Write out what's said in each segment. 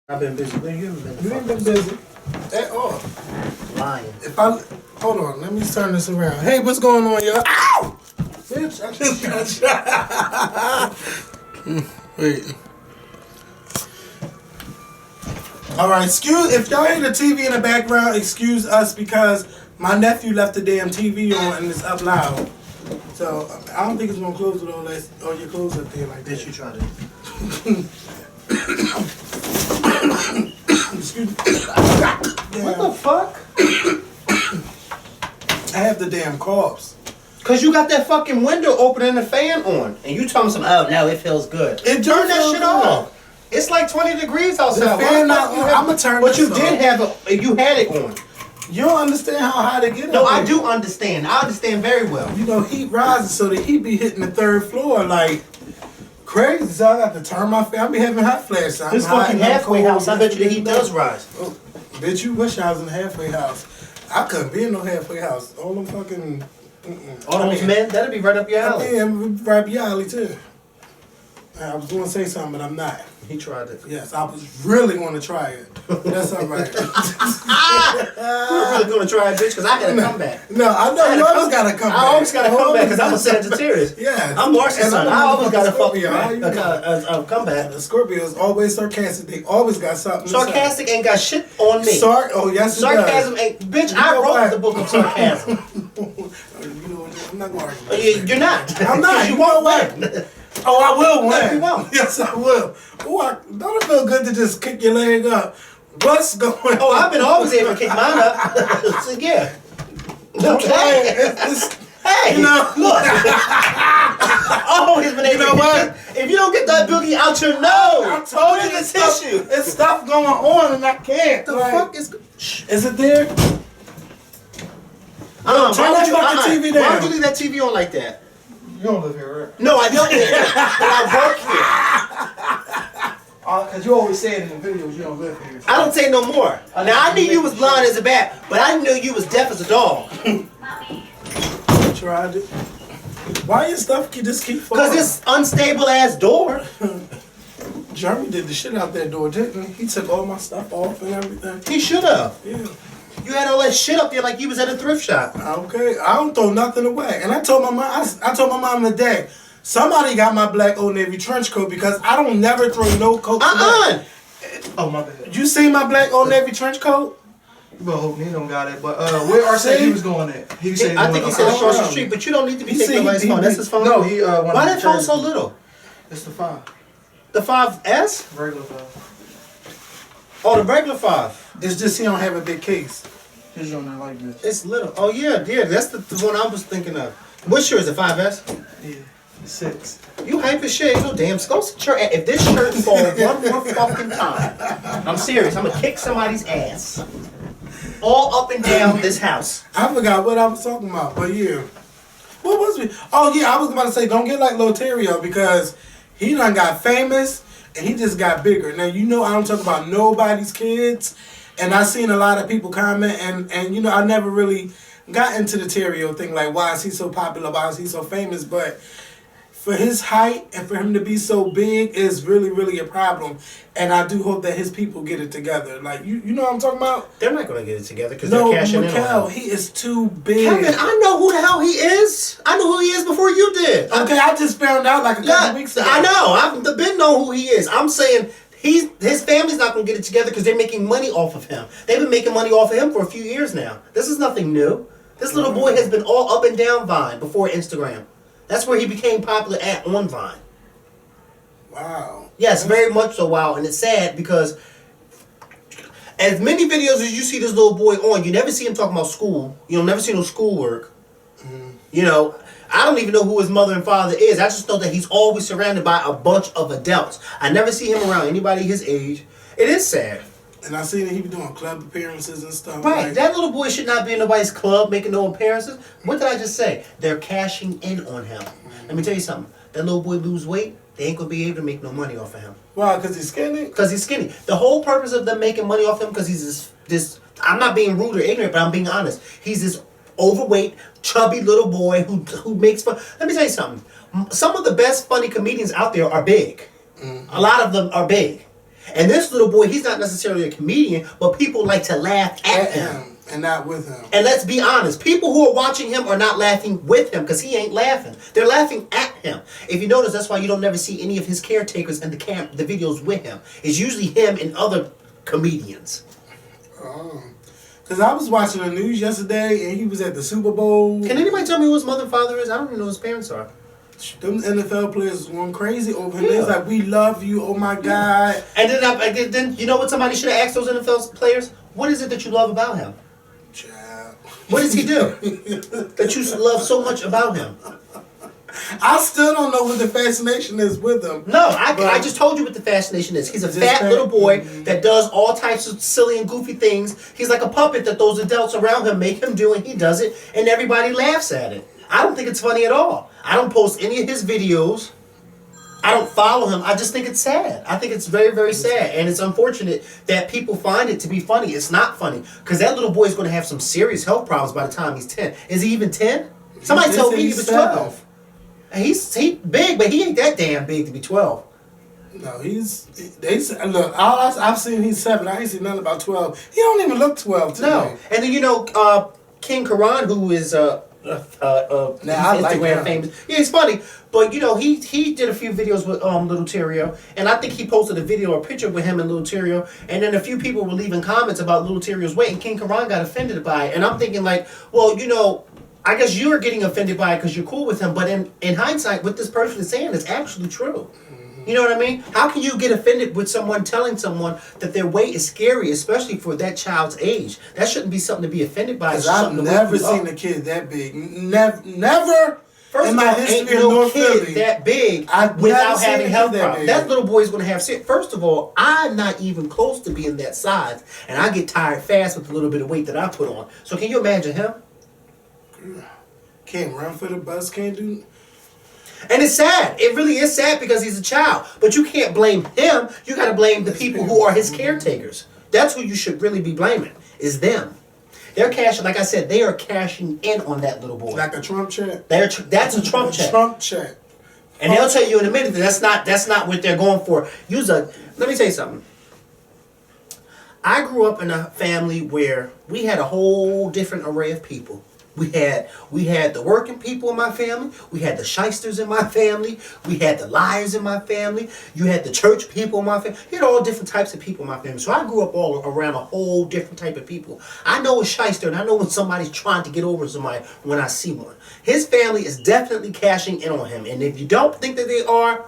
I've been busy. Man, you haven't been. You ain't been busy at all. Lying. Hold on, let me turn this around. Hey, what's going on, y'all? Ow! Bitch, I just got shot. Wait. All right, if y'all hear the TV in the background, excuse us because my nephew left the damn TV on and it's up loud. So I don't think it's gonna close it unless your clothes up there like that. Bitch, you tried it. Excuse me. What the fuck? I have the damn coughs. Cause you got that fucking window open and the fan on, and you telling some, oh no, it feels good. It Turn that feel shit good. off. It's like 20 degrees outside. The fan not on. I'ma turn But you this did off. have you had it on. You don't understand how high to get No, up I there. do understand. I understand very well. You know, heat rises, so the heat be hitting the third floor like crazy. So I got to turn my fan. I be having hot flashes. I'm This hot fucking and I'm halfway cold. house, I bet you the heat does rise. Oh, bitch, you wish I was in a halfway house. I couldn't be in no halfway house. All them fucking... All those men, that'd be right up your alley. Yeah, I'm right up your alley, too. I was going to say something, but I'm not. He tried it. Yes, I was really going to try it. That's all right. You were really gonna try it, bitch, because I had a comeback. No, I know you always got to come back. I always got to come back because I'm a Sagittarius. Yeah. I'm Marcy's son. I always got to fucking come back. The Scorpios always sarcastic. They always got something to say. Sarcastic ain't got shit on me. Oh, yes, it Sarcasm does. ain't. Bitch, You I know wrote what? the book of sarcasm. You know what? I'm not going to argue. You're not. I'm not. You You know won't what? win. Oh, I will win. No, you won't. Yes, I will. Oh, don't it feel good to just kick your leg up? What's going on? Oh, I've been always able to kick mine up. So, yeah. Okay. Hey, You know, look. Always been able You know to what? If you don't get that boogie out your nose, I told you the it's stuff, tissue. it's stuff going on and I can't. The Like, fuck is... Is it there? Turn that fucking TV down. Why would you leave that TV on like that? You don't live here, right? No, I don't live here, but I work here. Because you always say it in the videos, you don't live here. I don't say no more. Now, I knew you was blind as a bat, but I didn't know you was deaf as a dog. Tried it. Why your stuff just keep falling? Because this unstable ass door. Jeremy did the shit out that door, didn't he? He took all my stuff off and everything. He should have. Yeah. You had all that shit up there like you was at a thrift shop. Okay, I don't throw nothing away. And I told my mom, I told my mom today, somebody got my black Old Navy trench coat because I don't never throw no coats away. Oh, my bad. You see my black Old Navy trench coat? Well, hope Nino got it. But where RC he was going at? He said I think he said across the around. street, but you don't need to be You taking see, nobody's he- phone. That's his phone. No, he Why that phone so little? It's the 5. The 5S? Regular 5. Oh, the regular 5. It's just he don't have a big case. His on there like this. It's little. Oh yeah, that's the one I was thinking of. What's yours? The 5S? Yeah. 6. You hype as shit. Ain't no damn. Go sit your ass. If this shirt falls one more fucking time, I'm serious. I'm gonna kick somebody's ass. All up and down this house. I forgot what I was talking about, but yeah. What was we? Oh yeah, I was about to say don't get like Lil Terio because he done got famous and he just got bigger. Now you know I don't talk about nobody's kids, and I seen a lot of people comment and you know I never really got into the Terio thing like why is he so popular, why is he so famous, but for his height and for him to be so big is really, really a problem. And I do hope that his people get it together. Like, you know what I'm talking about? They're not gonna get it together because No, they're cashing in Mikhail, on him. he is too big. Kevin, I know who the hell he is. I knew who he is before you did. Okay, I just found out like a couple weeks ago. I know. I've been know who he is. I'm saying his family's not gonna get it together because they're making money off of him. They've been making money off of him for a few years now. This is nothing new. This little boy has been all up and down Vine before Instagram. That's where he became popular on Vine. Wow. Yes, very much so. Wow, and it's sad because as many videos as you see this little boy on, you never see him talking about school. You'll never see no schoolwork. You know, I don't even know who his mother and father is. I just know that he's always surrounded by a bunch of adults. I never see him around anybody his age. It is sad. And I seen that he be doing club appearances and stuff. Right, Like, that little boy should not be in nobody's club making no appearances. What did I just say? They're cashing in on him. Let me tell you something. That little boy lose weight, they ain't gonna be able to make no money off of him. wow, because he's skinny? Because he's skinny. The whole purpose of them making money off him, because he's this, I'm not being rude or ignorant, but I'm being honest. He's this overweight, chubby little boy who makes fun. Let me tell you something. Some of the best funny comedians out there are big. A lot of them are big. And this little boy, he's not necessarily a comedian, but people like to laugh at him. And not with him. And let's be honest, people who are watching him are not laughing with him because he ain't laughing. They're laughing at him. If you notice, that's why you don't never see any of his caretakers in the videos with him. It's usually him and other comedians. Oh. Because I was watching the news yesterday and he was at the Super Bowl. Can anybody tell me who his mother and father is? I don't even know who his parents are. Them NFL players going crazy over him. It's like, we love you, oh my God. And then you know what somebody should have asked those NFL players? What is it that you love about him? Child. What does he do that you love so much about him? I still don't know what the fascination is with him. No, I just told you what the fascination is. He's a fat little boy that does all types of silly and goofy things. He's like a puppet that those adults around him make him do, and he does it, and everybody laughs at it. I don't think it's funny at all. I don't post any of his videos. I don't follow him. I just think it's sad. I think it's very, very sad. And it's unfortunate that people find it to be funny. It's not funny. Because that little boy is going to have some serious health problems by the time he's 10. Is he even 10? Somebody told me he was 12. And he's big, but he ain't that damn big to be 12. No, look, all I've seen, he's 7. I ain't seen nothing about 12. He don't even look 12 to me. No. And then, King Karan, who is... Instagram famous. Yeah, he's funny. But he did a few videos with Lil Terio, and I think he posted a video or picture with him and Lil Terio, and then a few people were leaving comments about Lil Terio's weight, and King Karan got offended by it. And I'm thinking like, well, I guess you're getting offended by it because you're cool with him, but in hindsight, what this person is saying is actually true. You know what I mean? How can you get offended with someone telling someone that their weight is scary, especially for that child's age? That shouldn't be something to be offended by. Because I've never seen a kid that big. Never. First in my history of North Philly, that big without having health problems. That little boy is going to have sick. First of all, I'm not even close to being that size, and I get tired fast with the little bit of weight that I put on. So can you imagine him? Can't run for the bus, can't do... And it's sad. It really is sad because he's a child. But you can't blame him. You got to blame the people who are his caretakers. That's who you should really be blaming, is them. They're cashing, like I said, they are cashing in on that little boy. Like a Trump check? That's a Trump check. Trump check. And they'll tell you in a minute that that's not what they're going for. Let me tell you something. I grew up in a family where we had a whole different array of people. We had the working people in my family. We had the shysters in my family. We had the liars in my family. You had the church people in my family. You had all different types of people in my family. So I grew up all around a whole different type of people. I know a shyster, and I know when somebody's trying to get over somebody when I see one. His family is definitely cashing in on him. And if you don't think that they are,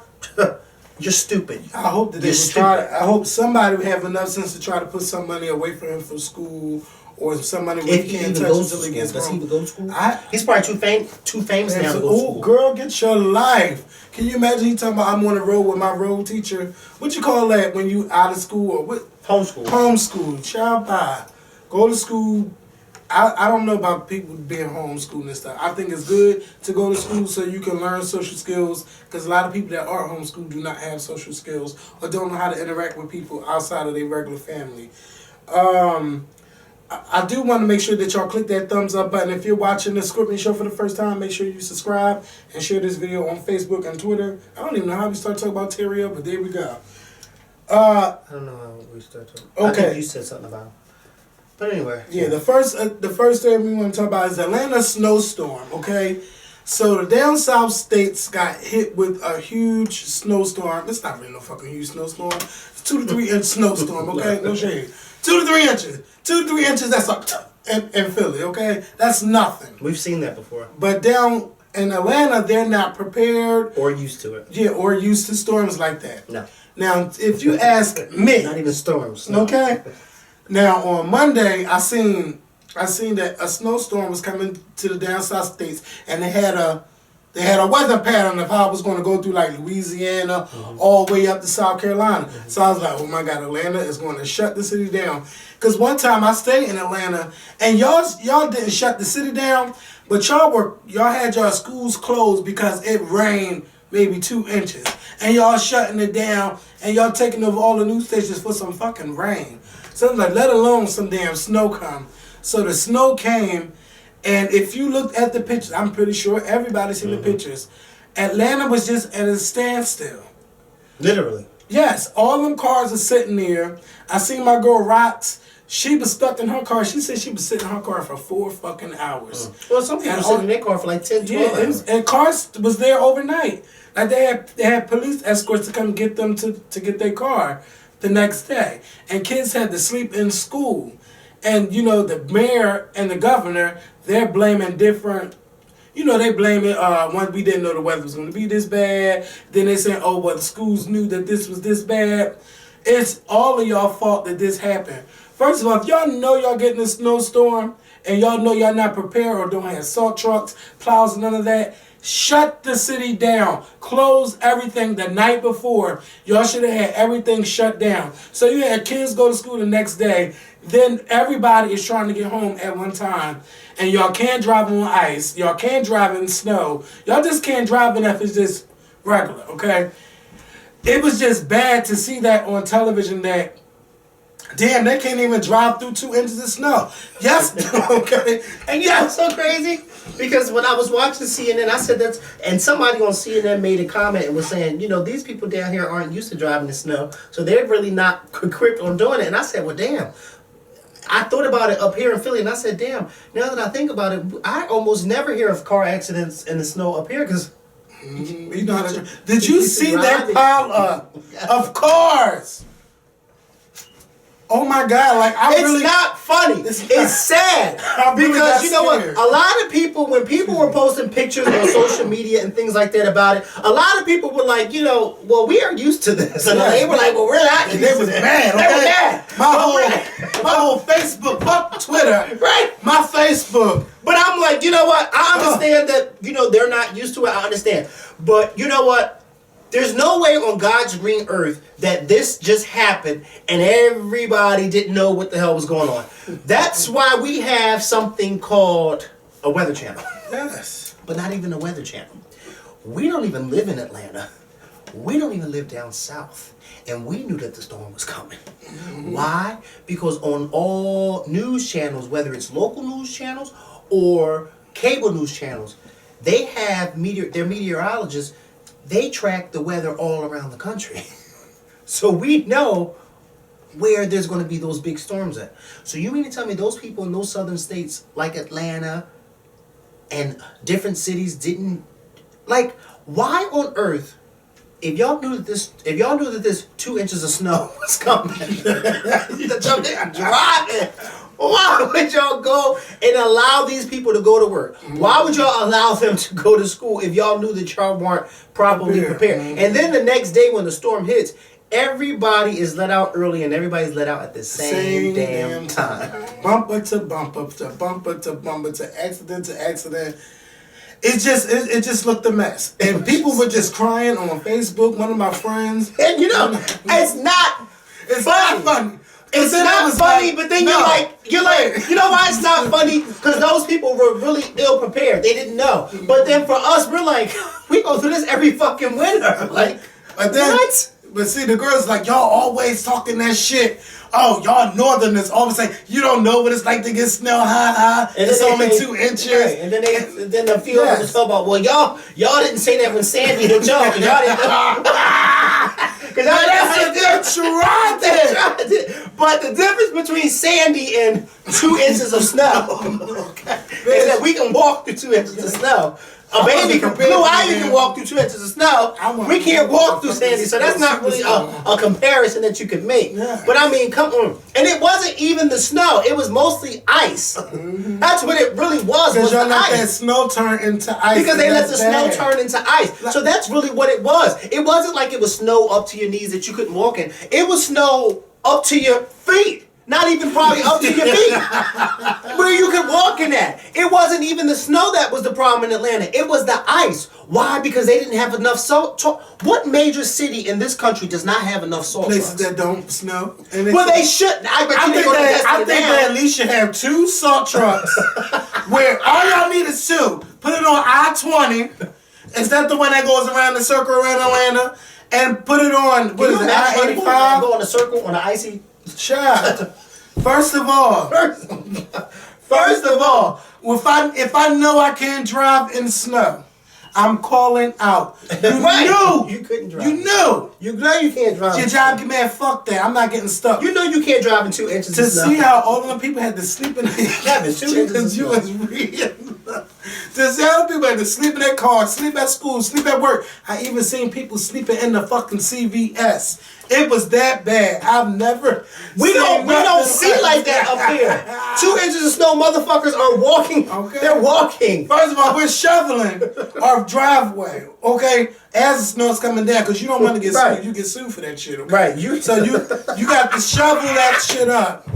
you're stupid. I hope that they would try. I hope somebody would have enough sense to try to put some money away from him for school. Or somebody if he can't touch until he gets home. Does he even go to school? He's probably too famous now to go to school. Oh, girl, get your life. Can you imagine he talking about I'm on the road with my road teacher? What you call that when you out of school or what? Homeschool. Homeschool. Child pie. Go to school. I don't know about people being homeschooled and stuff. I think it's good to go to school so you can learn social skills because a lot of people that are homeschooled do not have social skills or don't know how to interact with people outside of their regular family. I do want to make sure that y'all click that thumbs up button. If you're watching the Scripting Show for the first time, make sure you subscribe and share this video on Facebook and Twitter. I don't even know how we start talking about Terio, but there we go. I don't know how we start talking. Okay. I think you said something about it. But anyway. Yeah, the first thing we want to talk about is Atlanta snowstorm, okay? So the down south states got hit with a huge snowstorm. It's not really no fucking huge snowstorm. It's 2 to 3 inch snowstorm, okay? No shade. 2 to 3 inches. 2 to 3 inches, that's like in Philly, okay? That's nothing. We've seen that before. But down in Atlanta, they're not prepared. Or used to it. Yeah, or used to storms like that. No. Now, if you ask me. Not even storms. No. Okay? Now, on Monday, I seen that a snowstorm was coming to the down south states, and they had a weather pattern of how it was going to go through like Louisiana all the way up to South Carolina. So I was like, oh my God, Atlanta is going to shut the city down. Because one time I stayed in Atlanta and y'all didn't shut the city down, but y'all had y'all schools closed because it rained maybe 2 inches. And y'all shutting it down and y'all taking over all the news stations for some fucking rain. So I'm like, let alone some damn snow come. So the snow came. And if you looked at the pictures, I'm pretty sure everybody's seen the pictures. Atlanta was just at a standstill. Literally. Yes, all them cars are sitting there. I seen my girl Rox. She was stuck in her car. She said she was sitting in her car for 4 fucking hours. Well, some people sit in their car for like 10, 12 hours. And cars was there overnight. Like they had police escorts to come get them to get their car the next day. And kids had to sleep in school. And, you know, the mayor and the governor, they're blaming different... You know, they blame it, once we didn't know the weather was going to be this bad. Then they saying, oh, well, the schools knew that this was this bad. It's all of y'all fault that this happened. First of all, if y'all know y'all getting a snowstorm and y'all know y'all not prepared or don't have salt trucks, plows, none of that, shut the city down. Close everything the night before. Y'all should have had everything shut down. So you had kids go to school the next day. Then everybody is trying to get home at one time. And y'all can't drive on ice. Y'all can't drive in snow. Y'all just can't drive in if it's just regular, okay? It was just bad to see that on television that, damn, they can't even drive through 2 inches of snow. Yes, okay. And you know what's so crazy? Because when I was watching CNN, I said that's, and somebody on CNN made a comment and was saying, you know, these people down here aren't used to driving in snow, so they're really not equipped on doing it. And I said, well, damn. I thought about it up here in Philly, and I said, damn, now that I think about it, I almost never hear of car accidents in the snow up here, because... You know how to... Did you see that pile of cars? Oh my God! Like it's not funny. It's sad because you know what? A lot of people, when people were posting pictures on social media and things like that about it, a lot of people were like, you know, well, we are used to this, and they were like, well, we're not. And they was mad. They were mad. My whole Facebook, fuck Twitter, right? My Facebook. But I'm like, you know what? I understand that, you know, they're not used to it. I understand, but you know what? There's no way on God's green earth that this just happened and everybody didn't know what the hell was going on. That's why we have something called a weather channel. Yes. But not even a weather channel. We don't even live in Atlanta. We don't even live down south. And we knew that the storm was coming. Mm-hmm. Why? Because on all news channels, whether it's local news channels or cable news channels, they have their meteorologists. They track the weather all around the country. So we know where there's going to be those big storms at. So you mean to tell me those people in those southern states like Atlanta and different cities didn't, like, why on earth, if y'all knew that this 2 inches of snow was coming, that y'all didn't drive it, why would y'all go and allow these people to go to work? Why would y'all allow them to go to school if y'all knew that y'all weren't properly prepared? And then the next day when the storm hits, everybody is let out early and everybody's let out at the same damn time. Bumper to bumper to bumper to bumper to accident to accident. It just looked a mess. And people were just crying on Facebook, one of my friends. And you know, it's not funny. It's not funny, but then you're like, you know why it's not funny? Because those people were really ill prepared. They didn't know. But then for us, we're like, we go through this every fucking winter. Like, what? But see, the girls like, y'all always talking that shit. Oh, y'all northerners always say, you don't know what it's like to get snow high. It's only 2 inches. Right. And then the few of us talk about, well, y'all didn't say that when Sandy hit y'all. Because y'all didn't know. Because tried it. But the difference between Sandy and 2 inches of snow is that we can walk through 2 inches of snow. A baby Blue Ivy can walk through 2 inches of snow. We can't walk through Sandy, so that's not really a comparison that you could make. Yeah. But I mean, come on. And it wasn't even the snow. It was mostly ice. Mm-hmm. That's what it really was. Because y'all let that snow turn into ice. Because they let the snow turn into ice. So that's really what it was. It wasn't like it was snow up to your knees that you couldn't walk in. It was snow up to your feet. Not even probably up to your feet. Where you could walk in that. It wasn't even the snow that was the problem in Atlanta. It was the ice. Why? Because they didn't have enough salt. What major city in this country does not have enough salt Places trucks? That don't snow. Well, they should. I think they at least should have 2 salt trucks where all y'all need is 2. Put it on I-20. Is that the one that goes around the circle around Atlanta? And put it on, what is it, I-85? Go on a circle on an icy... Child. First of all, if I know I can't drive in snow, I'm calling out. You Right. knew. You couldn't drive. You knew. You know you can't drive. Your job, man, fuck that. I'm not getting stuck. You know you can't drive in 2 inches To of snow. see how all of the people had to sleep in Kevin, 2 inches of you snow. was real. To see how people had to sleep in their car, sleep at school, sleep at work. I even seen people sleeping in the fucking CVS. It was that bad. I've never We don't see like that up here. 2 inches of snow, motherfuckers are walking. Okay. They're walking. First of all, we're shoveling our driveway, okay? As the snow's coming down, because you don't want to get Right. sued. You get sued for that shit, okay? Right. So you got to shovel that shit up.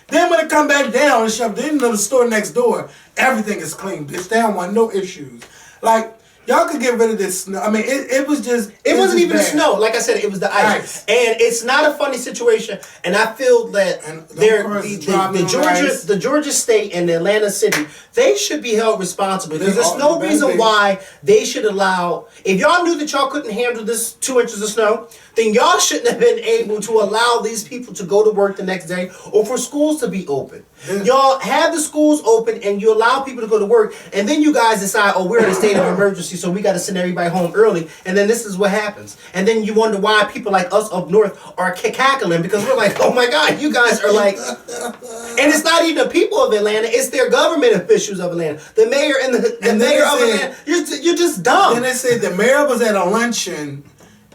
Then when it come back down and shovel, then the store next door, everything is clean, bitch. They don't want no issues. Like, y'all could get rid of this snow. I mean, it was just... It wasn't just even the bad. snow. Like I said, it was the ice. And it's not a funny situation. And I feel that the Georgia State and the Atlanta City, they should be held responsible. Because there's no reason why they should allow... If y'all knew that y'all couldn't handle this 2 inches of snow, then y'all shouldn't have been able to allow these people to go to work the next day or for schools to be open. Y'all have the schools open and you allow people to go to work, and then you guys decide, oh, we're in a state of emergency, so we got to send everybody home early, and then this is what happens. And then you wonder why people like us up north are cackling, because we're like, oh my God, you guys are like... And it's not even the people of Atlanta, it's their government officials of Atlanta. The mayor and the mayor of Atlanta, you're just dumb. Then they said the mayor was at a luncheon,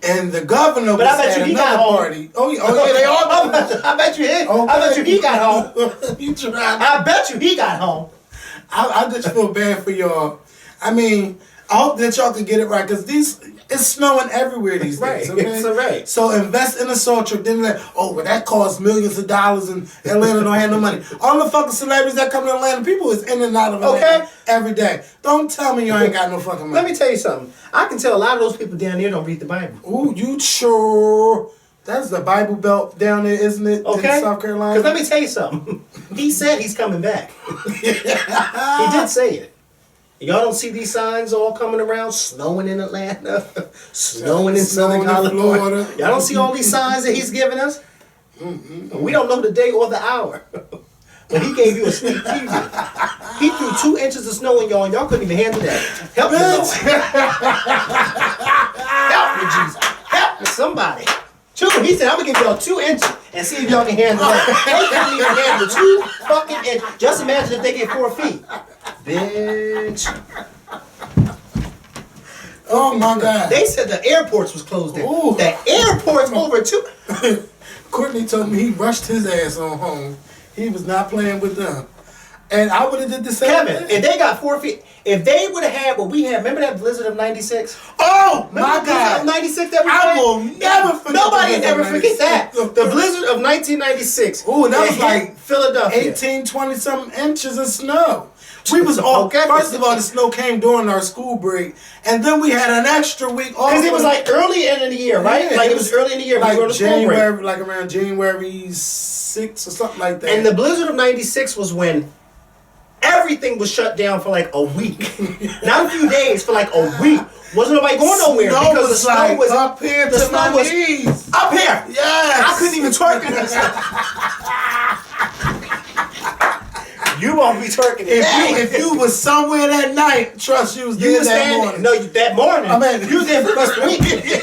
and the governor was at another party. Oh yeah, they all. I bet you he. I bet you he got home. You tried. I bet you he got home. I just feel bad for y'all. I mean, I hope that y'all can get it right, because it's snowing everywhere these days. Right. Okay? It's right. So invest in a salt truck. Then like, well, that costs millions of dollars, and Atlanta don't have no money. All the fucking celebrities that come to Atlanta, people is in and out of Atlanta every day. Don't tell me you ain't got no fucking money. Let me tell you something. I can tell a lot of those people down there don't read the Bible. Ooh, you sure? That's the Bible Belt down there, isn't it? Okay. In South Carolina. Because let me tell you something. He said he's coming back. He did say it. Y'all don't see these signs all coming around, snowing in Atlanta, snowing in Southern California. Y'all don't see all these signs that he's giving us? We don't know the day or the hour. But he gave you a sneak preview. He threw 2 inches of snow in y'all, and y'all couldn't even handle that. Help me, Lord. Help me, Jesus. Help me, somebody. He said, I'm going to give y'all 2 inches and see if y'all can handle that. They couldn't even handle 2 fucking inches. Just imagine if they get 4 feet. Bitch. Oh my God. They said the airports was closed down. Ooh. The airport's over too. Courtney told me he rushed his ass on home. He was not playing with them. And I would have did the same Kevin, thing. if they got 4 feet, if they would have had what we had, remember that blizzard of 96? Oh Remember my the blizzard God. of 96 that we I had? will never forget. Nobody the never blizzard of forget that. 96. The blizzard of 1996. Ooh, that was hit like Philadelphia. 18, 20 something inches of snow. We was all, Okay. first of all, the snow came during our school break, and then we had an extra week off. Because it was like early in the year, right? Yeah, like it was early in the year. like we were on the school break. January, like around January 6th or something like that. And the blizzard of 96 was when everything was shut down for like a week. Not a few days, for like a week. Wasn't nobody going nowhere Snow because the was snow like was up here the to snow my was knees. up here. Yes. I couldn't even twerk in this. You won't be twerking If you was somewhere that night, trust you was there was that standing. morning. No, that morning. I mean, you was there for the rest of the week. And you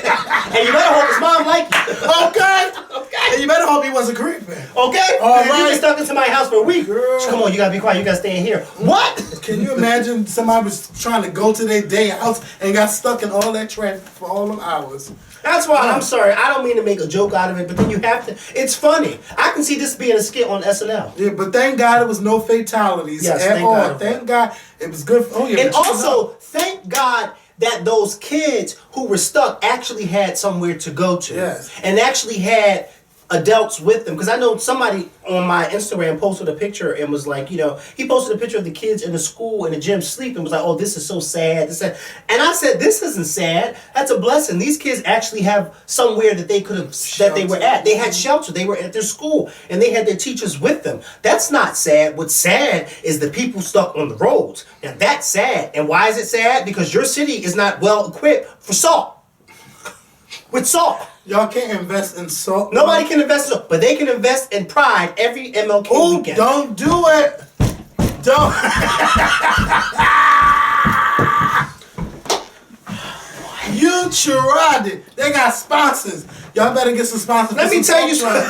better hope his mom like you. Okay. Okay. And you better hope he wasn't creeping. Okay? All If you right. been stuck into my house for a week. Girl. Come on, you gotta be quiet. You gotta stay in here. What? Can you imagine somebody was trying to go to their day house and got stuck in all that traffic for all them hours? That's why I'm sorry. I don't mean to make a joke out of it, but then you have to. It's funny. I can see this being a skit on SNL. Yeah, but thank God it was no fatalities Yes, at thank all. God. Thank God it was good. Oh yeah, And but you also, thank God that those kids who were stuck actually had somewhere to go to. Yes. And actually had adults with them. Because I know somebody on my Instagram posted a picture and was like, you know, he posted a picture of the kids in the school in the gym sleeping, was like, oh, this is so sad. And I said, this isn't sad. That's a blessing. These kids actually have somewhere that they could have, that they were at. They had shelter. They were at their school and they had their teachers with them. That's not sad. What's sad is the people stuck on the roads. Now that's sad. And why is it sad? Because your city is not well equipped for salt. With salt. Y'all can't invest in salt. Nobody can invest in salt, but they can invest in pride every MLK Ooh, weekend. don't do it. Don't. You tried it. They got sponsors. Y'all better get some sponsors. Let me tell you something.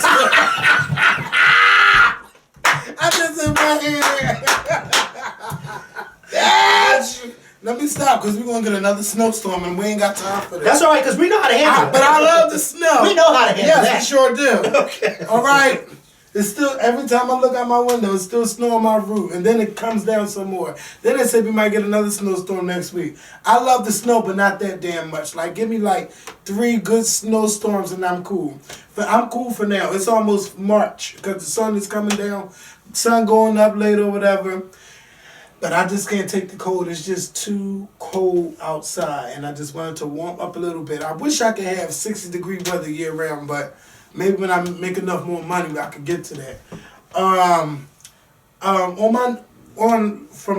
I just in my head. Let me stop because we're going to get another snowstorm and we ain't got time for this. That's all right, because we know how to handle it. But I love the snow. We know how to handle that. Yes, we sure do. Okay. All right. It's still, every time I look out my window, it's still snow on my roof. And then it comes down some more. Then they said we might get another snowstorm next week. I love the snow, but not that damn much. Like, give me like 3 good snowstorms and I'm cool. But I'm cool for now. It's almost March because the sun is coming down. Sun going up later or whatever. But I just can't take the cold. It's just too cold outside. And I just wanted to warm up a little bit. I wish I could have 60-degree weather year round, but maybe when I make enough more money, I could get to that. From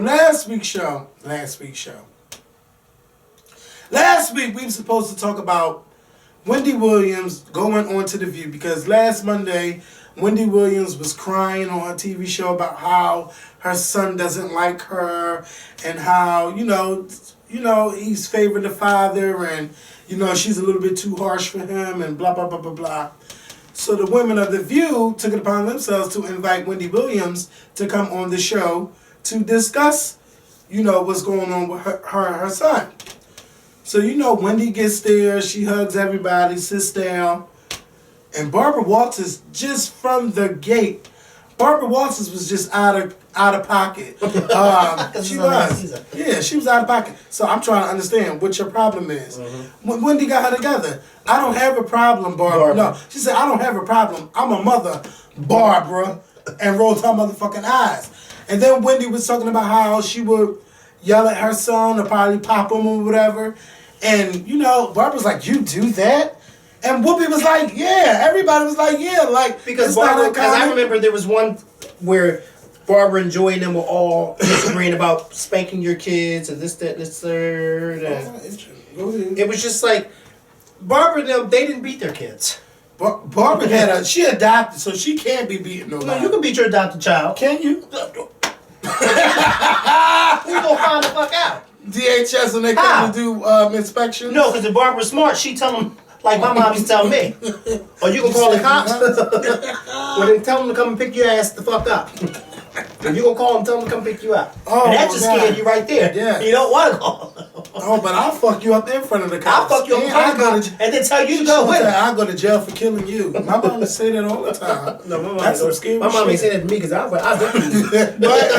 last week we were supposed to talk about Wendy Williams going on to The View because last Monday Wendy Williams was crying on her TV show about how her son doesn't like her and how he's favoring the father and she's a little bit too harsh for him and blah blah blah blah blah. So the women of The View took it upon themselves to invite Wendy Williams to come on the show to discuss, what's going on with her son. So, Wendy gets there, she hugs everybody, sits down, and Barbara Walters, just from the gate, Barbara Walters was just out of pocket. She was. Yeah, she was out of pocket. So I'm trying to understand what your problem is. When Wendy got her together, I don't have a problem, Barbara. No, she said, I don't have a problem. I'm a mother, Barbara, and rolled her motherfucking eyes. And then Wendy was talking about how she would yell at her son or probably pop him or whatever. And, Barbara's like, you do that? And Whoopi was like, yeah. Everybody was like, yeah. Like, because I remember there was one where Barbara and Joy and them were all disagreeing about spanking your kids and this, that, and this, third. And it was just like, Barbara and them, they didn't beat their kids. Barbara she adopted, so she can't be beating nobody. No, you can beat your adopted child. Can you? Who gonna find the fuck out? DHS when they come to do inspections? No, because if Barbara's smart, she tell them, like my mom used to tell me. Or you can call the cops. Well, then tell them to come and pick your ass the fuck up. If you gonna call them, tell them to come pick you up. Oh, and that just scared you right there. Yeah. You don't want to call them. Oh, but I'll fuck you up in front of the cops. I'll fuck you up in front of the cops and then tell you to go with it. I'll go to jail for killing you. My mom would say that all the time. No, my mom That's some scary my mom ain't say that to me because I'll definitely do it. But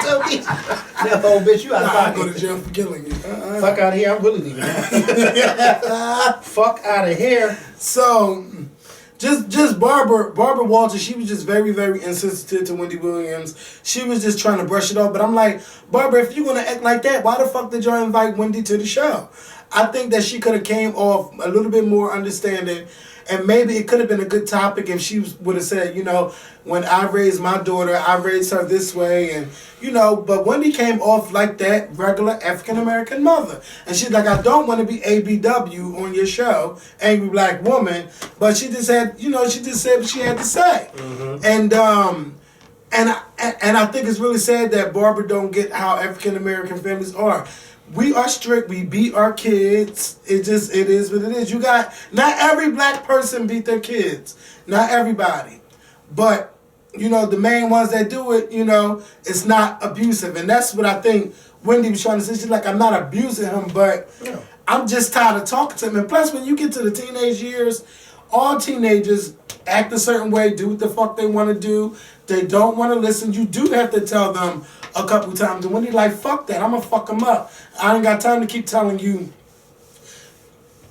tell me, that old bitch, you out of pocket. I'll go to jail for killing you. Fuck out of here. I'm really leaving now. Fuck out of here. So, just Barbara Walters, she was just very, very insensitive to Wendy Williams. She was just trying to brush it off. But I'm like, Barbara, if you're going to act like that, why the fuck did y'all invite Wendy to the show? I think that she could have came off a little bit more understanding. And maybe it could have been a good topic if she would have said, when I raised my daughter, I raised her this way. And, but Wendy came off like that regular African-American mother. And she's like, I don't want to be ABW on your show, Angry Black Woman. But she just had, she just said what she had to say. Mm-hmm. And I think it's really sad that Barbara don't get how African-American families are. We are strict. We beat our kids. It is what it is. Not every black person beat their kids. Not everybody. But, the main ones that do it, it's not abusive. And that's what I think Wendy was trying to say. She's like, I'm not abusing him, but I'm just tired of talking to him. And plus, when you get to the teenage years, all teenagers act a certain way, do what the fuck they want to do. They don't want to listen. You do have to tell them a couple times. And when they like, fuck that, I'm going to fuck them up. I ain't got time to keep telling you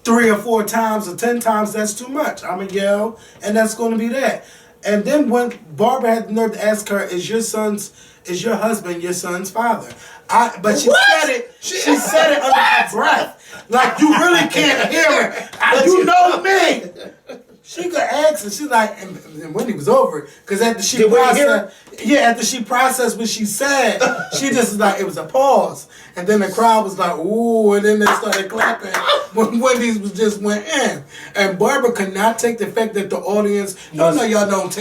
3 or 4 times or 10 times. That's too much. I'm going to yell, and that's going to be that. And then when Barbara had the nerve to ask her, is your husband your son's father? But she said it. She said it under her breath. Like, you really can't hear it. You know me. She could ask, and she's like, and Wendy was over it, because after she processed what she said, she just was like, it was a pause, and then the crowd was like, ooh, and then they started clapping when Wendy's just went in, and Barbara could not take the fact that the audience, y'all don't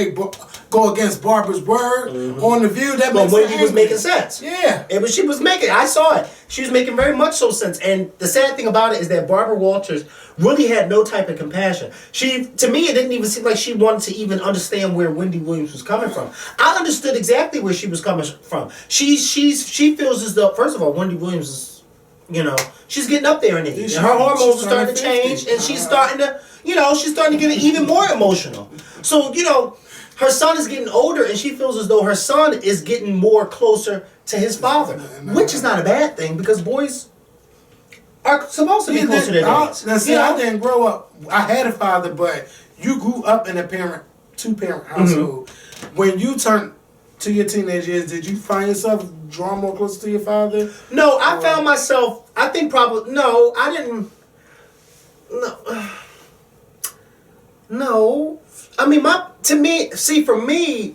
go against Barbara's word on The View. That but Wendy was making sense. Yeah, she was making. I saw it. She was making very much so sense. And the sad thing about it is that Barbara Walters really had no type of compassion. To me, it didn't even seem like she wanted to even understand where Wendy Williams was coming from. I understood exactly where she was coming from. She feels as though, first of all, Wendy Williams is, she's getting up there in age. And her hormones are starting to change, and she's starting to, she's starting to get even more emotional. So, her son is getting older, and she feels as though her son is getting more closer to his father, which is not a bad thing because boys are supposed to be closer to their dads. I didn't grow up. I had a father, but you grew up in a two-parent household. Mm-hmm. When you turned to your teenage years, did you find yourself drawn more close to your father? No, I found myself. I think probably no. I didn't. No. I mean, for me,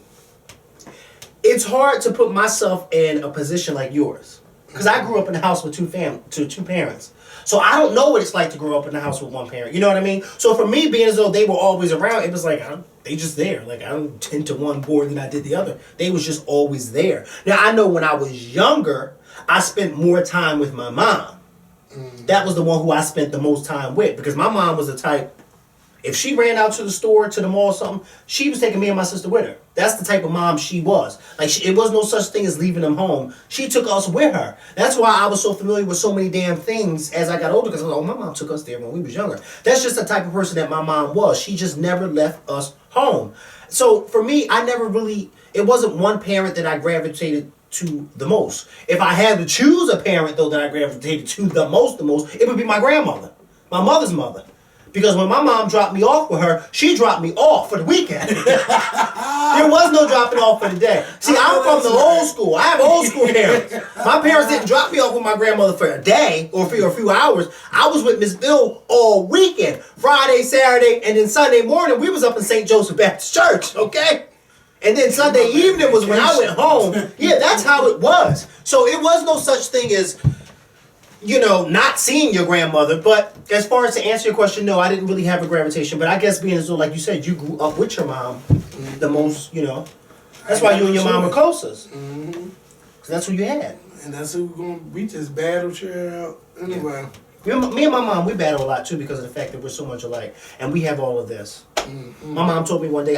it's hard to put myself in a position like yours. Because I grew up in a house with two parents. So I don't know what it's like to grow up in a house with one parent. You know what I mean? So for me, being as though they were always around, it was like, they just there. Like, I don't tend to one more than I did the other. They was just always there. Now, I know when I was younger, I spent more time with my mom. That was the one who I spent the most time with. Because my mom was the type, if she ran out to the store, to the mall or something, she was taking me and my sister with her. That's the type of mom she was. Like, it was no such thing as leaving them home. She took us with her. That's why I was so familiar with so many damn things as I got older, because I was like, oh, my mom took us there when we was younger. That's just the type of person that my mom was. She just never left us home. So, for me, it wasn't one parent that I gravitated to the most. If I had to choose a parent, though, that I gravitated to the most, it would be my grandmother. My mother's mother. Because when my mom dropped me off with her, she dropped me off for the weekend. There was no dropping off for the day. See, I'm from the old school. I have old school parents. My parents didn't drop me off with my grandmother for a day or for a few hours. I was with Miss Bill all weekend. Friday, Saturday, and then Sunday morning, we was up in St. Joseph Baptist Church, okay? And then Sunday evening was when I went home. Yeah, that's how it was. So it was no such thing as, not seeing your grandmother. But as far as to answer your question, no, I didn't really have a gravitation. But I guess being as though, like you said, you grew up with your mom the most, That's why you and your mom are closest. Because that's who you had. And that's who we just battled her out. Anyway. Yeah. Me and my mom, we battle a lot too because of the fact that we're so much alike. And we have all of this. My mom told me one day,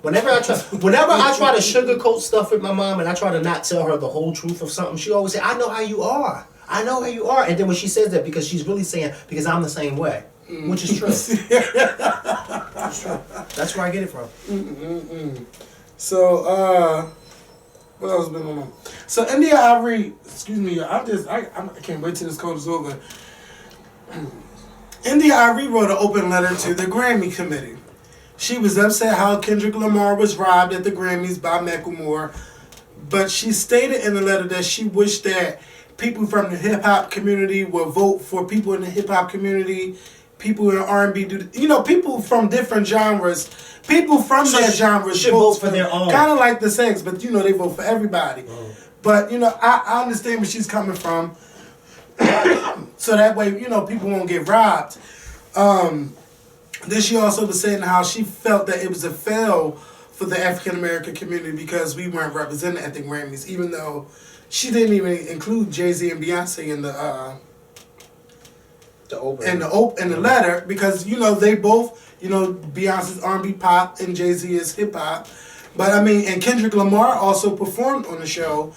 whenever I try to sugarcoat stuff with my mom and I try to not tell her the whole truth of something, she always say, I know how you are. I know how you are. And then when she says that, because she's really saying, because I'm the same way. Which is true. It's true. That's where I get it from. So, what else been going on? So, India.Arie, excuse me, I can't wait till this code is over. India.Arie wrote an open letter to the Grammy committee. She was upset how Kendrick Lamar was robbed at the Grammys by Macklemore, but she stated in the letter that she wished that people from the hip-hop community will vote for people in the hip-hop community, people in R&B, people from different genres, people from their genres should vote for their own. Kind of like the sex, but they vote for everybody. But, I understand where she's coming from. So that way, people won't get robbed. Then she also was saying how she felt that it was a fail for the African American community because we weren't represented at the Grammys, even though she didn't even include Jay-Z and Beyonce in the letter because they both Beyonce's R&B pop and Jay-Z is hip hop, but and Kendrick Lamar also performed on the show.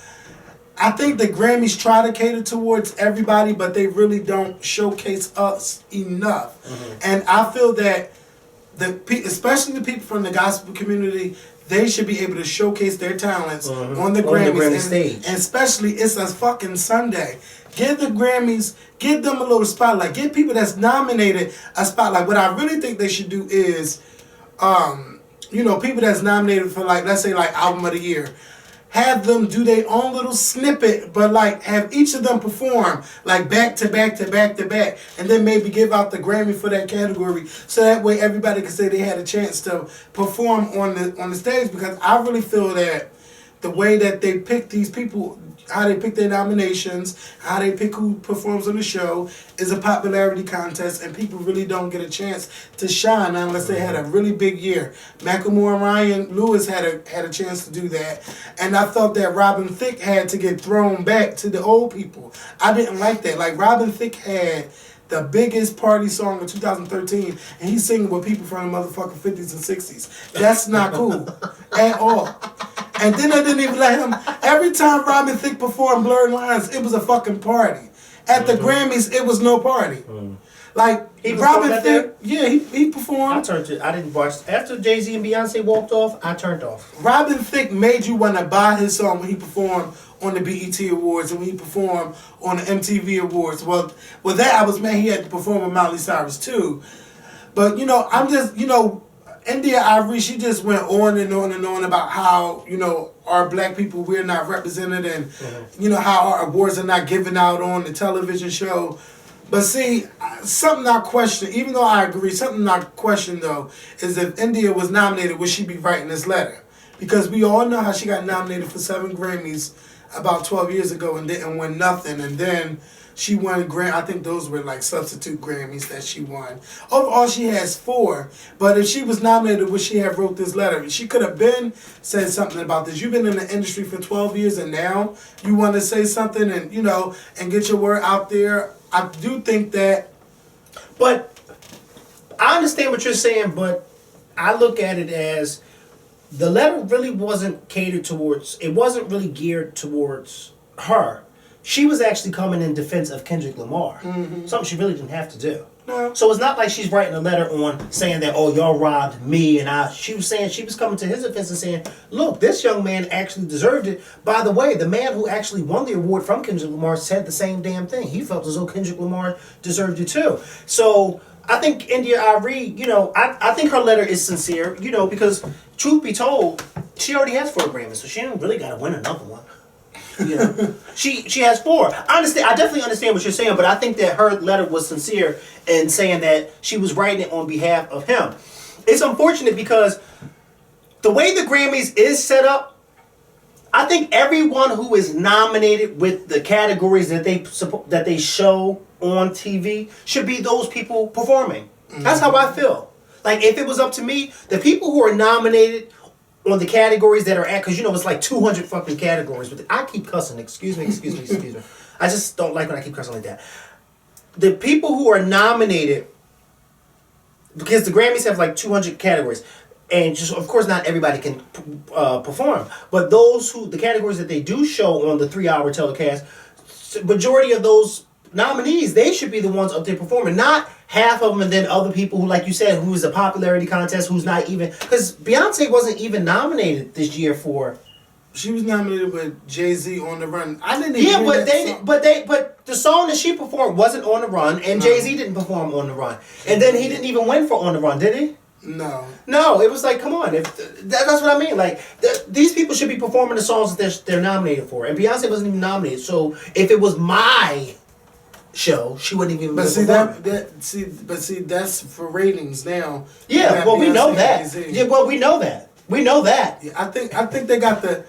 I think the Grammys try to cater towards everybody, but they really don't showcase us enough. And I feel that especially the people from the gospel community, they should be able to showcase their talents on the Grammys stage. And especially, it's a fucking Sunday. Give the Grammys, give them a little spotlight. Give people that's nominated a spotlight. What I really think they should do is, people that's nominated for let's say Album of the Year. Have them do their own little snippet, but have each of them perform back to back to back to back, and then maybe give out the Grammy for that category, so that way everybody can say they had a chance to perform on the stage. Because I really feel that the way that they pick these people, how they pick their nominations, how they pick who performs on the show, is a popularity contest, and people really don't get a chance to shine unless they had a really big year. Macklemore and Ryan Lewis had a chance to do that, and I thought that Robin Thicke had to get thrown back to the old people. I didn't like that. Like, Robin Thicke had the biggest party song of 2013, and he's singing with people from the motherfucking 50s and 60s. That's not cool at all. And then they didn't even let him. Every time Robin Thicke performed Blurred Lines, it was a fucking party. At the Grammys, it was no party. Like, Robin Thicke, yeah, he performed. I turned it. I didn't watch. After Jay-Z and Beyonce walked off, I turned off. Robin Thicke made you want to buy his song when he performed on the BET Awards and when he performed on the MTV Awards. Well, with that, I was mad he had to perform with Miley Cyrus too. But, you know, I'm just, you know, India.Arie, she just went on and on and on about how, you know, our black people, we're not represented, and, you know, how our awards are not given out on the television show. But see, something I question, even though I agree, something I question, though, is if India was nominated, would she be writing this letter? Because we all know how she got nominated for 7 Grammys about 12 years ago and didn't win nothing. And then she won I think those were like substitute Grammys that she won. Overall, she has 4. But if she was nominated, would she have wrote this letter? She could have been said something about this. You've been in the industry for 12 years, and now you want to say something and, you know, and get your word out there. I do think that. But I understand what you're saying, but I look at it as the letter really wasn't catered towards, it wasn't really geared towards her. She was actually coming in defense of Kendrick Lamar. Something she really didn't have to do. No. So it's not like she's writing a letter on saying that, oh, y'all robbed me and I. She was saying, she was coming to his defense and saying, look, this young man actually deserved it. By the way, the man who actually won the award from Kendrick Lamar said the same damn thing. He felt as though Kendrick Lamar deserved it too. So I think India.Arie, you know, I think her letter is sincere, you know, because truth be told, she already has 4 Grammys, so she didn't really got to win another one. You know, she has 4. I understand. I definitely understand what you're saying, but I think that her letter was sincere in saying that she was writing it on behalf of him. It's unfortunate because the way the Grammys is set up, I think everyone who is nominated with the categories that they show on TV should be those people performing. That's how I feel. Like, if it was up to me, the people who are nominated on the categories that are at, because you know it's like 200 fucking categories. But I keep cussing. Excuse me. I just don't like when I keep cussing like that. The people who are nominated, because the Grammys have like 200 categories, and just of course not everybody can perform. But the categories that they do show on the 3-hour telecast, majority of those nominees, they should be the ones up there performing, not half of them and then other people who, like you said, who is a popularity contest, who's not even, because Beyonce wasn't even nominated this year for. She was nominated with Jay-Z on the Run. I didn't even but the song that she performed wasn't on the Run, and Jay-Z didn't perform on the Run, and then he didn't even win for On the Run, did he? No, it was like, come on. That's what I mean. Like, these people should be performing the songs that they're nominated for, and Beyonce wasn't even nominated. So if it was my show, she wouldn't even. But see, that's for ratings now. Yeah, well, we know that. Yeah, well, we know that. We know that. Yeah, I think they got the.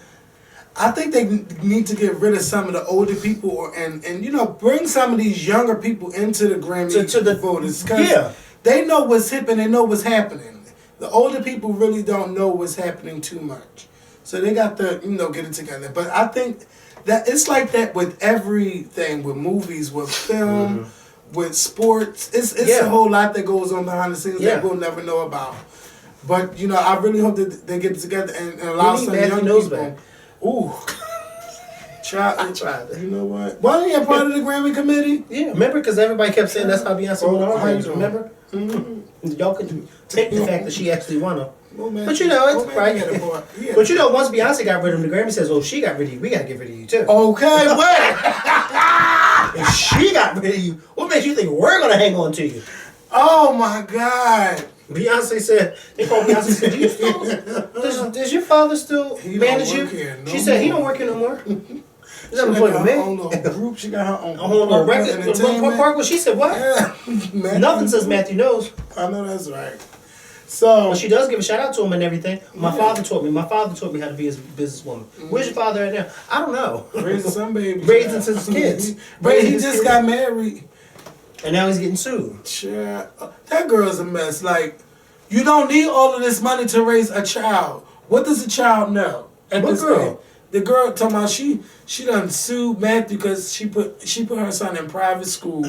I think they need to get rid of some of the older people and you know, bring some of these younger people into the Grammy to the voters, because they know what's hip and they know what's happening. The older people really don't know what's happening too much, so they got to, you know, get it together. But I think that it's like that with everything, with movies, with film, with sports. It's a whole lot that goes on behind the scenes that we'll never know about. But you know, I really hope that they get it together and allow some young people. Back. Ooh. I tried. You know what? Wasn't he a part of the Grammy committee? Yeah, remember? Because everybody kept saying that's how Beyonce won all Grammys, remember? Y'all could take the fact that she actually won them. But you know, it's right. But you know, once Beyonce got rid of him, the Grammy says, oh, she got rid of you, we got to get rid of you too. Okay, wait. If she got rid of you, what makes you think we're going to hang on to you? Oh my God. Beyonce said, they called Beyonce and said, do you still, does your father still manage you? She said, he don't work here no more. She got her own little group. She got her own little record. She said, what? Yeah. Nothing says Matthew knows. I know that's right. So Well, she does give a shout out to him and everything. My father taught me. My father taught me how to be a businesswoman. Where's your father at now? I don't know. raising some babies. Raising his kids. But Raising he his just kids. got married. And now he's getting sued. Child, that girl's a mess. Like, you don't need all of this money to raise a child. What does a child know? At What this girl? age? The girl talking about she done sued Matthew because she put her son in private school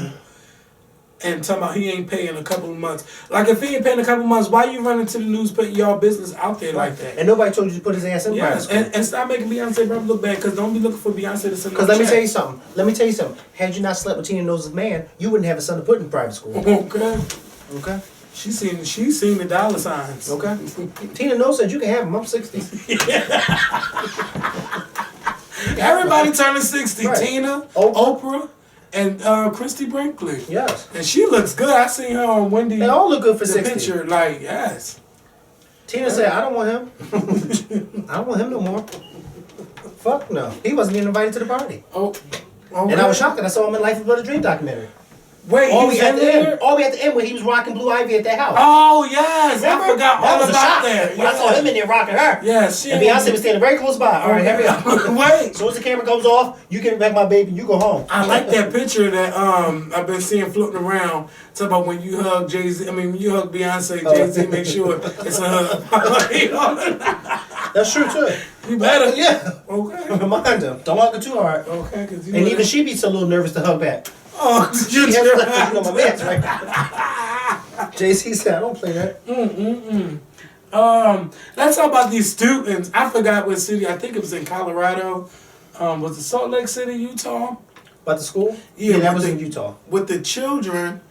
and talking about he ain't paying a couple of months. Like, if he ain't paying a couple of months, why you running to the news putting y'all business out there like that? And nobody told you to put his ass in private Yes, school. and stop making Beyonce brother look bad, because don't be looking for Beyonce to send no Because let me check. tell you something. Had you not slept with Tina Knows' man, you wouldn't have a son to put in private school. Okay. Okay? She seen the dollar signs. Okay? Tina Knows said you can have him. I'm 60. Everybody turning 60. Right. Tina, Oprah. Oprah, and Christy Brinkley. Yes. And she looks good. I seen her on Wendy. They all look good for the 60. picture, like, yes. Tina said, I don't want him. I don't want him no more. Fuck no. He wasn't even invited to the party. Oh, And I was shocked that I saw him in Life is But a Dream documentary. Wait, All he we was at in the there? end. All we at the end when he was rocking Blue Ivy at that house. Oh, yes. Remember? I forgot That all was a about shock. that. When I saw him in there rocking her. Yes. And Beyonce was standing very close by. All right, here we go. Wait. As soon as the camera comes off, you get back my baby, you go home. I like that picture that I've been seeing floating around. Talk about when you hug Jay-Z. I mean, when you hug Beyonce, Jay-Z make sure it's a hug. That's true too. You better. Yeah. Okay. Remind him. Don't hug her too hard. Okay, because you And even she be so a little nervous to hug back. Oh, She has to, you know my man's right. JC said, I don't play that. Let's talk about these students. I forgot what city. I think it was in Colorado. Was it Salt Lake City, Utah? About the school? Yeah, that with was the- in Utah. With the children,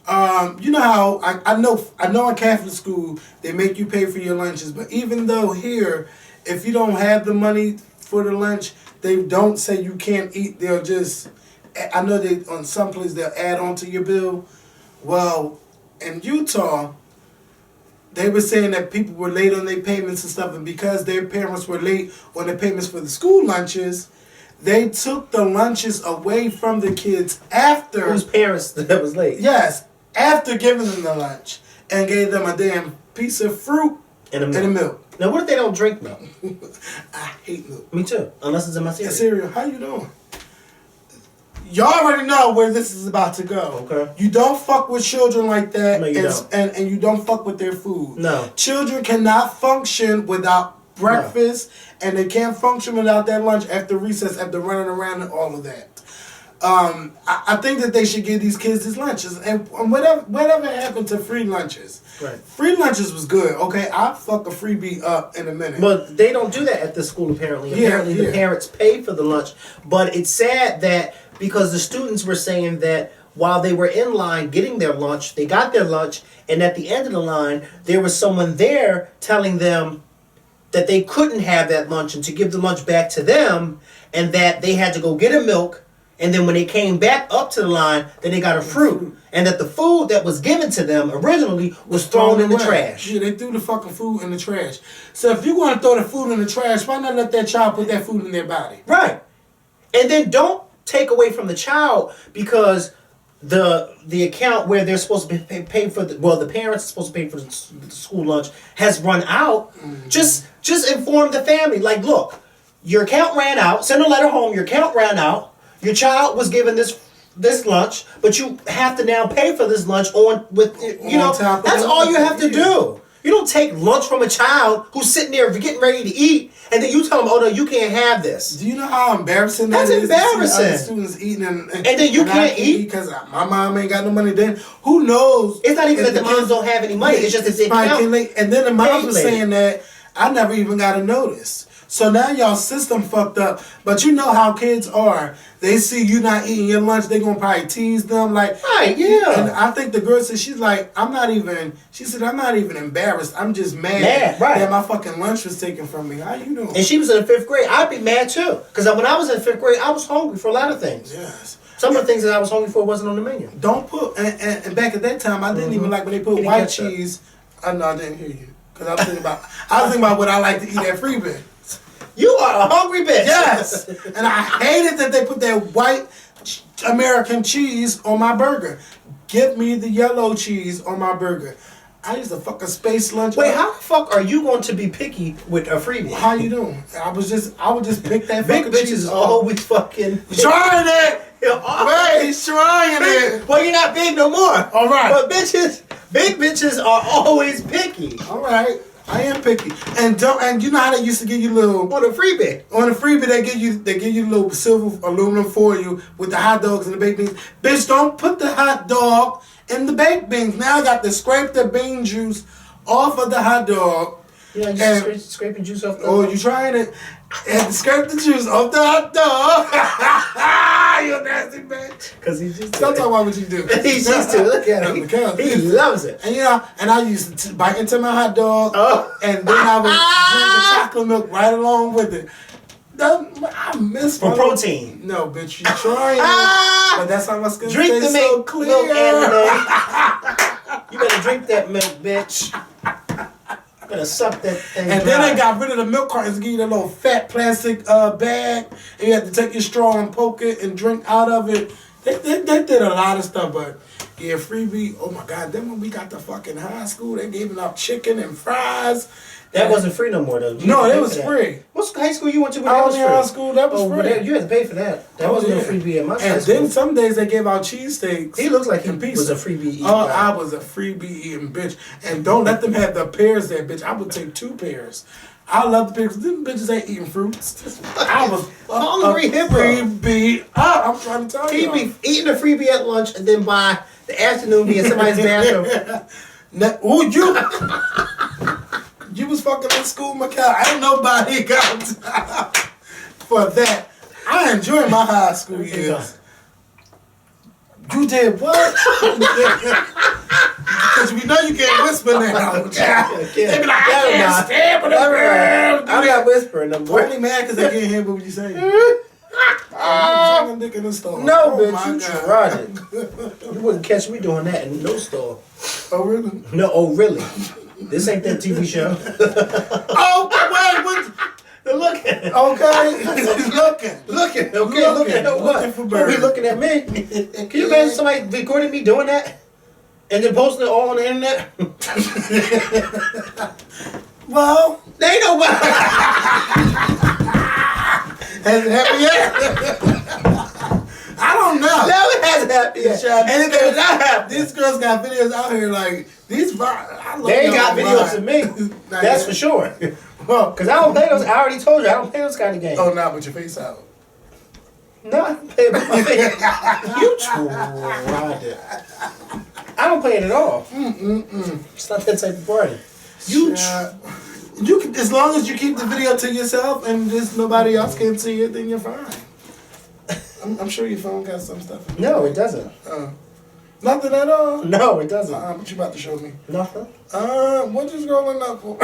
you know how I know in Catholic school they make you pay for your lunches, but even though here, if you don't have the money for the lunch, they don't say you can't eat. They'll just, I know they on some place they'll add on to your bill. Well, in Utah, they were saying that people were late on their payments and stuff, and because their parents were late on their payments for the school lunches, they took the lunches away from the kids after. Whose parents that was late? Yes, after giving them the lunch, and gave them a damn piece of fruit And a milk. and a milk. Now, what if they don't drink milk? I hate milk. Me too. Unless it's in my cereal. Cereal, how you doing? Y'all already know where this is about to go. Okay. You don't fuck with children like that, No, you don't. and you don't fuck with their food. No. Children cannot function without breakfast, and they can't function without that lunch after recess, after running around and all of that. I think that they should give these kids these lunches, and whatever happened to free lunches. Right. Free lunches was good. Okay, I'll fuck a freebie up in a minute. But they don't do that at this school apparently. Yeah, Apparently yeah. the parents pay for the lunch. But it's sad that because the students were saying that while they were in line getting their lunch, they got their lunch, and at the end of the line, there was someone there telling them that they couldn't have that lunch and to give the lunch back to them, and that they had to go get a milk, and then when they came back up to the line, then they got a fruit. And that the food that was given to them originally was thrown in the away. trash. Yeah, they threw the fucking food in the trash. So if you want to throw the food in the trash, why not let that child put that food in their body? Right. And then don't take away from the child because the account where they're supposed to be paid for the parents are supposed to pay for the school lunch has run out. Mm-hmm. Just inform the family. Like, look, your account ran out. Send a letter home. Your account ran out. Your child was given this lunch, but you have to now pay for this lunch on top of that's the all you lunch. have to Yeah. do. You don't take lunch from a child who's sitting there getting ready to eat, and then you tell them, "Oh no, you can't have this." Do you know how embarrassing That's that is? To see embarrassing. other students eating and then you I can't eat? because my mom ain't got no money. Then who knows? It's not even if that the moms don't have any money. It's just that they probably count. too late. And then the moms was Paid late. saying that I never even got a notice. So now y'all system fucked up. But you know how kids are. They see you not eating your lunch, they gonna probably tease them like. Right, yeah. And I think the girl said she's like, I'm not even embarrassed. I'm just mad, right. that my fucking lunch was taken from me. How you doing? And she was in the 5th grade. I'd be mad too. Because when I was in 5th grade, I was hungry for a lot of things. Yes. Some of the things that I was hungry for wasn't on the menu. Don't put and back at that time I didn't even like when they put Any white ketchup. cheese. I know I didn't hear you because I was thinking about what I like to eat at Freebie. You are a hungry bitch. Yes, and I hated that they put that white American cheese on my burger. Give me the yellow cheese on my burger. I used to fuck a space lunch. Wait, up. how the fuck are you going to be picky with a freebie? How you doing? I would just pick that Big fucking bitches cheese is off. always fucking Trying it. Wait, He's trying it. well, you're not big no more. All right. But big bitches are always picky All right. I am picky. And you know how they used to give you little on a freebie. on the freebie they give you little silver aluminum foil with the hot dogs and the baked beans. Bitch, don't put the hot dog in the baked beans. Now I got to scrape the bean juice off of the hot dog. Yeah, you scraping juice off the Oh, you trying it? And scrape the juice off the hot dog. You nasty bitch. Because he's just Don't talk about what you do. he's used to it. Look at him. He loves it. And and I used to bite into my hot dog, and then I would drink the chocolate milk right along with it. I miss For protein. No, bitch, you trying it, but that's how my skin Drink stays the so milk, clear. anime. You better drink that milk, bitch. You better suck that thing. And dry. then they got rid of the milk cartons and give you that little fat plastic bag, and you have to take your straw and poke it and drink out of it. They did a lot of stuff, but yeah, freebie. Oh my God! Then when we got to fucking high school, they gave out chicken and fries. That wasn't free no more though. No, it was free. What high school you went to? I was in high school. That was free. You had to pay for that. That wasn't no freebie in my high And school. then some days they gave out cheesesteaks. He looks like he and was a freebie eating Oh, guy. I was a freebie eating bitch. And don't let them have the pears there, bitch. I would take 2 pears. I love the pears. Them bitches ain't eating fruits. I was Hungry a hippo. freebie. I'm trying to tell He you. be eating a freebie at lunch and then by the afternoon be in somebody's bathroom. You was fucking in school, Mikhail. Ain't nobody got time for that. I enjoyed my high school years. You did what? Because we know you can't whisper now. They be like, I can't stand with a girl. I'm not whispering no more. Only mad because they can't hear what you say. I'm dick in the store. No, Oh, bitch, my you God. tried it. You wouldn't catch me doing that in no store. Oh, really? No, oh really? This ain't that TV show. Oh, wait, what? Look at it. Okay. Looking. Okay, looking at what? Looking for Don't birds. be looking at me. Can you imagine somebody recording me doing that? And then posting it all on the internet? Well, They ain't nobody. has it happened yet? I don't know. No, it hasn't happened yet. And it does not happen. These girls got videos out here like these. I love They ain't got y'all videos of vibe. me. That's for sure. Well, Because I don't play those. I already told you, I don't play those kind of games. oh, not with your face out. No, I don't play it with my face. You tried it. I don't play it at all. It's not that type of party. You can, as long as you keep the video to yourself and just nobody else can see it, then you're fine. I'm sure your phone got some stuff in it. No, it doesn't. Nothing at all. No, it doesn't. What you about to show me? Nothing. What you scrolling up for?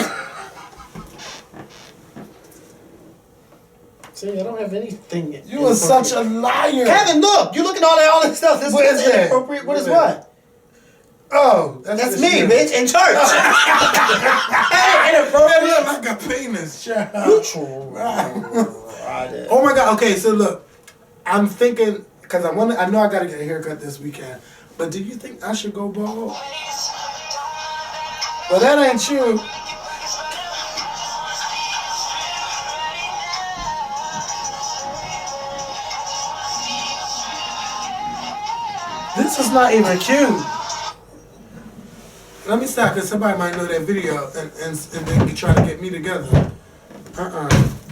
See, I don't have anything. You are such a liar. Kevin, look! You looking at all this stuff. This What is that? inappropriate. What is What is what? Oh, That's the me, shit. bitch, in church. Hey, That inappropriate. look like a penis, child. You tried it. Oh my God. Okay, so look, I'm thinking because I know I gotta get a haircut this weekend. But do you think I should go bald? Well, that ain't you. This is not even cute. Let me stop because somebody might know that video and they be trying to get me together.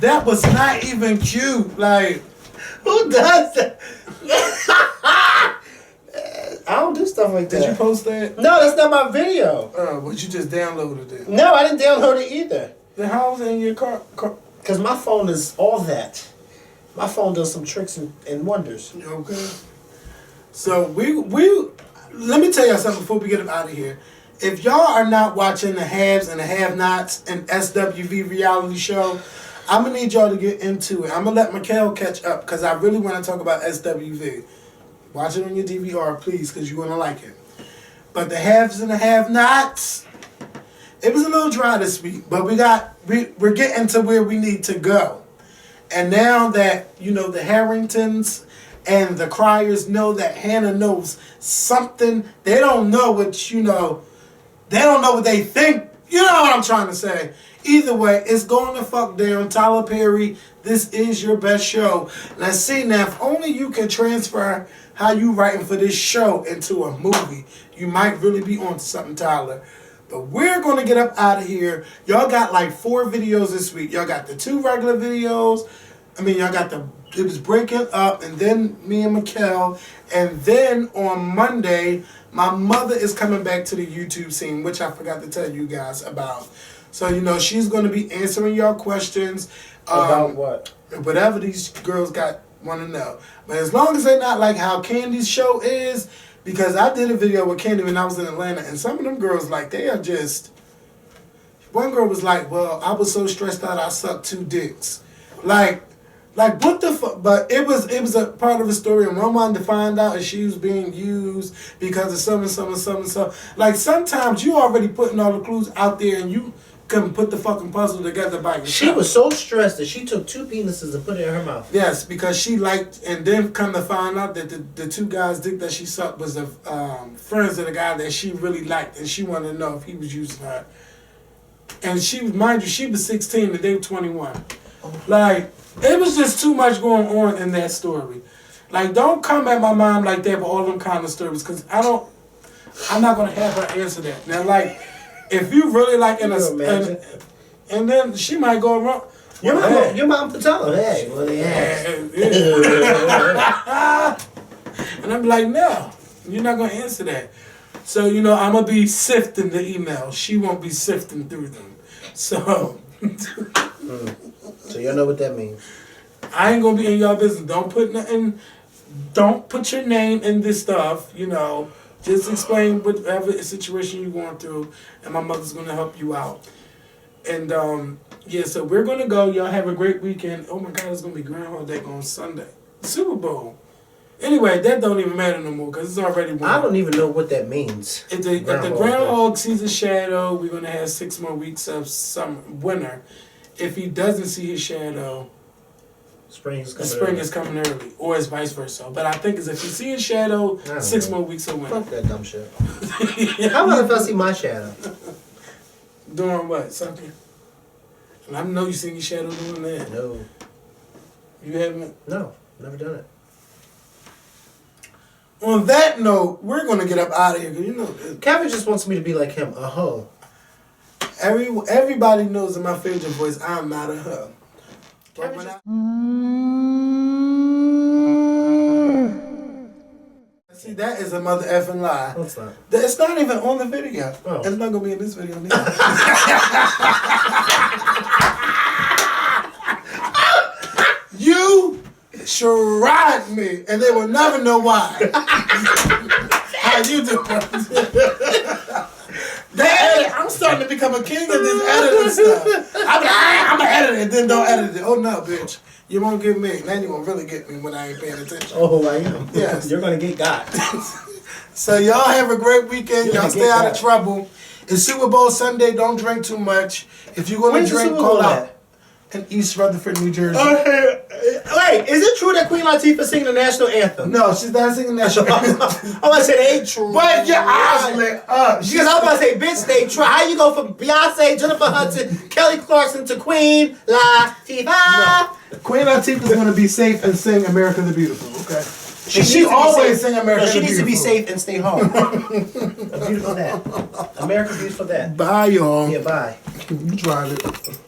That was not even cute. Like, Who does that? I don't do stuff like that. did you post that? No, that's not my video. But you just downloaded it. No, I didn't download it either. Then how was it in your car? Because my phone is all that. My phone does some tricks and wonders. Okay. So we let me tell y'all something before we get up out of here. If y'all are not watching the haves and the have-nots and SWV reality show, I'm gonna need y'all to get into it. I'm gonna let Mikhail catch up because I really want to talk about SWV. Watch it on your DVR, please, because you're gonna like it. But the haves and the have-nots, it was a little dry this week, but we're getting to where we need to go. And now that the Harringtons and the Criers know that Hannah knows something, they don't know what They don't know what they think. You know what I'm trying to say. Either way, it's going to fuck down. Tyler Perry, this is your best show. Now see, now if only you can transfer how you writing for this show into a movie, you might really be onto something, Tyler. But we're going to get up out of here. Y'all got like 4 videos this week. Y'all got the 2 regular videos. I mean, y'all got it was Breaking Up, and then me and Mikkel. And then on Monday, my mother is coming back to the YouTube scene, which I forgot to tell you guys about. So, you know, she's going to be answering y'all questions. About what? Whatever these girls want to know. But as long as they're not like how Candy's show is, because I did a video with Candy when I was in Atlanta, and some of them girls, like, they are just... One girl was like, well, I was so stressed out I sucked 2 dicks. Like what the fuck? But it was a part of the story, and one wanted to find out if she was being used because of something. Like, sometimes you already putting all the clues out there, and you couldn't put the fucking puzzle together by yourself. She was so stressed that she took 2 penises and put it in her mouth. Yes, because she liked, and then come to find out that the 2 guys' dick that she sucked was the friends of the guy that she really liked, and she wanted to know if he was using her. And she, mind you, she was 16 and they were 21. Like, it was just too much going on in that story. Like, don't come at my mom like that with all them kind of stories, because I'm not going to have her answer that. Now, like, if you really like and then she might go wrong. Your mom could tell her, hey, well, And I'm like, no, you're not going to answer that. So, you know, I'm going to be sifting the emails. She won't be sifting through them. So. So y'all know what that means. I ain't going to be in y'all business. Don't put your name in this stuff, you know. Just explain whatever situation you're going through, and my mother's going to help you out. And, yeah, so we're going to go. Y'all have a great weekend. Oh, my God, it's going to be Groundhog Day on Sunday. Super Bowl. Anyway, that don't even matter no more because it's already won. I don't even know what that means. If the Groundhog sees a shadow, we're going to have 6 more weeks of winter. If he doesn't see his shadow, spring is coming early. Or it's vice versa. But I think if he sees his shadow, 6 more weeks of winter. Fuck that dumb shit. How about if I see my shadow? Doing what? Something? And I know you seen your shadow doing that. No. You haven't? No, never done it. On that note, we're going to get up out of here. You know, Kevin just wants me to be like him, a hoe. Everybody knows in my favorite voice, I'm not a hoe. See, that is a mother effing lie. What's that? It's not even on the video. Oh. It's not going to be in this video neither. You tried me, and they will never know why. How you doing? I'm starting to become a king of this editing stuff. I'm going to edit it, then don't edit it. Oh, no, bitch. You won't get me. Now you're going to really get me when I ain't paying attention. Oh, I am. Yes. You're going to get got. So y'all have a great weekend. Y'all stay out of trouble. It's Super Bowl Sunday. Don't drink too much. If you're going to drink, call out. In East Rutherford, New Jersey. Wait, is it true that Queen Latifah singing the national anthem? No, she's not singing the national anthem. I'm about to say it ain't true. But your eyes lit up. Because I was about to say, bitch, they try. How you go from Beyonce, Jennifer Hudson, Kelly Clarkson to Queen Latifah? No. Queen Latifah's going to be safe and sing America the Beautiful, okay? She always sing America the Beautiful. She needs to be safe and stay home. Beautiful that. America beautiful that. Bye, y'all. Yeah, bye. You tried it.